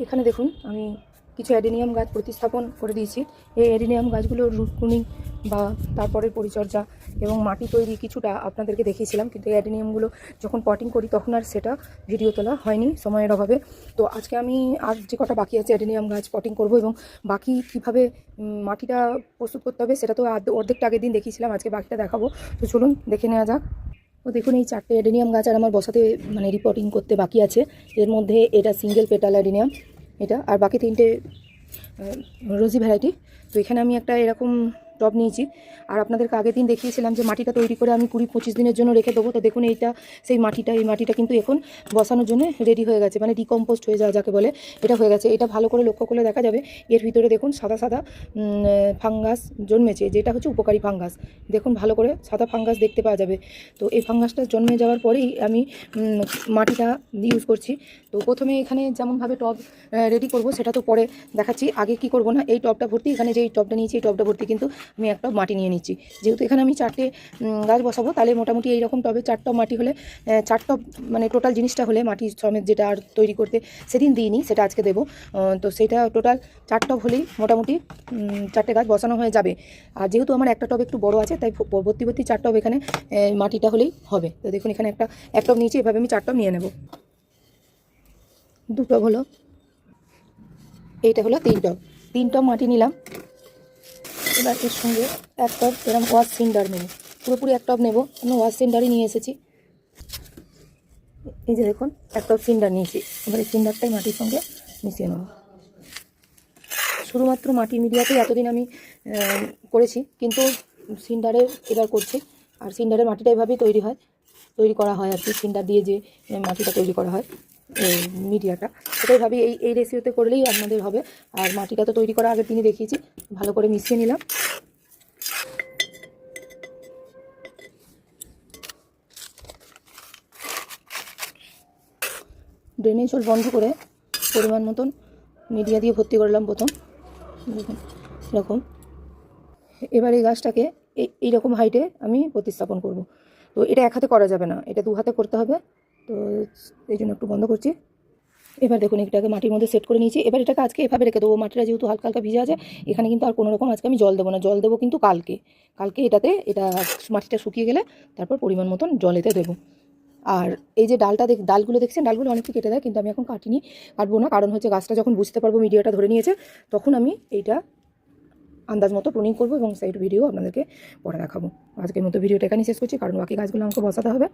এখানে দেখুন আমি কিছু অ্যাডেনিয়াম গাছ প্রতিস্থাপন করে দিয়েছি। এই অ্যাডেনিয়াম গাছগুলোর রুট প্রুনিং বা তারপরের পরিচর্যা এবং মাটি তৈরি কিছুটা আপনাদেরকে দেখিয়েছিলাম, কিন্তু এই অ্যাডেনিয়ামগুলো যখন পটিং করি তখন আর সেটা ভিডিও তোলা হয়নি সময়ের অভাবে। তো আজকে আমি আর যে কটা বাকি আছে অ্যাডেনিয়াম গাছ পটিং করব এবং বাকি কীভাবে মাটিটা প্রস্তুত করতে হবে সেটা তো অর্ধেকটা আগের দিন দেখিয়েছিলাম, আজকে বাকিটা দেখাবো। তো চলুন দেখে নেওয়া যাক। তো দেখুন এই 4টে অ্যাডেনিয়াম গাছ আর আমার বসাতে রিপোর্টিং করতে বাকি আছে। এর মধ্যে এটা সিঙ্গেল পেটাল অ্যাডেনিয়াম, এটা আর বাকি 3টে রোজি ভ্যারাইটি। তো এখানে আমি একটা এরকম টব নিয়েছি, আর আপনাদেরকে আগের দিন দেখিয়েছিলাম যে মাটিটা তৈরি করে আমি 20-25 দিনের জন্য রেখে দেবো। তো দেখুন এইটা সেই মাটিটা, এই মাটিটা কিন্তু এখন বসানোর জন্য রেডি হয়ে গেছে, ডিকম্পোস্ট হয়ে যাওয়া যাকে বলে, এটা হয়ে গেছে। এটা ভালো করে লক্ষ্য করলে দেখা যাবে এর ভিতরে দেখুন সাদা সাদা ফাঙ্গাস জন্মেছে, যেটা হচ্ছে উপকারী ফাঙ্গাস। দেখুন ভালো করে সাদা ফাঙ্গাস দেখতে পাওয়া যাবে। তো এই ফাঙ্গাসটা জন্মে যাওয়ার পরেই আমি মাটিটা ইউজ করছি। তো প্রথমে এখানে যেমনভাবে টব রেডি করব সেটা তো পরে দেখাচ্ছি, আগে কি করব না, এই টবটা ভর্তি, এখানে যে টবটা নিয়েছি এই টবটা ভর্তি কিন্তু আমি একটা মাটি নিয়ে নিচ্ছি। যেহেতু এখানে আমি 4টে গাছ বসাবো, তাহলে মোটামুটি এইরকম টবে 4 টব মাটি হলে 4 টব টোটাল জিনিসটা হলে মাটি সমেত যেটা আর তৈরি করতে সেদিন দিইনি সেটা আজকে দেবো। তো সেটা টোটাল 4 টব হলেই মোটামুটি 4টে গাছ বসানো হয়ে যাবে। আর যেহেতু আমার একটা টব একটু বড় আছে তাই ভর্তি 4 টব এখানে মাটিটা হলেই হবে। তো দেখুন এখানে এক টব নিয়েছি, এভাবে আমি 4 টব নিয়ে নেব। 2 টব হলো, এইটা হলো 3 টব মাটি নিলাম। এবার এর সঙ্গে 1 টব এরকম ওয়াশ সিন্ডার নেব, পুরোপুরি 1 টব নেব, আমি ওয়াশ সিন্ডারই নিয়ে এসেছি। এই যে দেখুন 1 টব সিন্ডার নিয়েছি, এবার এই সিন্ডারটাই মাটির সঙ্গে মিশিয়ে নেব। শুধুমাত্র মাটি মিডিয়াতেই এতদিন আমি করেছি, কিন্তু সিন্ডারের এবার করছি। আর সিন্ডারের মাটিটা এভাবেই তৈরি করা হয় আর কি, সিন্ডার দিয়ে যে মাটিটা তৈরি করা হয় মিডিয়াটা, সেটাই ভাবি এই রেসিওতে করলেই আপনাদের হবে। আর মাটিটা তো তৈরি করা আগের দিনই দেখিয়েছি, ভালো করে মিশিয়ে নিলাম। ড্রেনেজ হোল বন্ধ করে পরিমাণ মতন মিডিয়া দিয়ে ভর্তি করলাম প্রথম, দেখুন এরকম। এবার এই গাছটাকে এইরকম হাইটে আমি প্রতিস্থাপন করব। তো এটা 1 হাতে করা যাবে না, এটা 2 হাতে করতে হবে। তো এই জন্য একটু বন্ধ করছি। এবার দেখুন এটাকে মাটির মধ্যে সেট করে নিয়েছি। এবার এটাকে আজকে এভাবে রেখে দেবো, মাটিটা যেহেতু হালকা হালকা ভিজে আছে, এখানে কিন্তু আর কোনো রকম আজকে আমি জল দেবো না। জল দেবো কিন্তু কালকে এটা মাটিটা শুকিয়ে গেলে তারপর পরিমাণ মতন জল এতে দেবো। আর এই যে ডালগুলো দেখছেন, ডালগুলো অনেকটা কেটে দেয়, কিন্তু আমি এখন কাটবো না, কারণ হচ্ছে গাছটা যখন বুঝতে পারবো মিডিয়াটা ধরে নিয়েছে তখন আমি এইটা আন্দাজ মতো প্রুনিং করবো এবং সাইড ভিডিও আপনাদেরকে পরে দেখাবো। আজকের মতো ভিডিওটা এখানেই শেষ করছি, কারণ বাকি গাছগুলো আমাকে বসাতে হবে।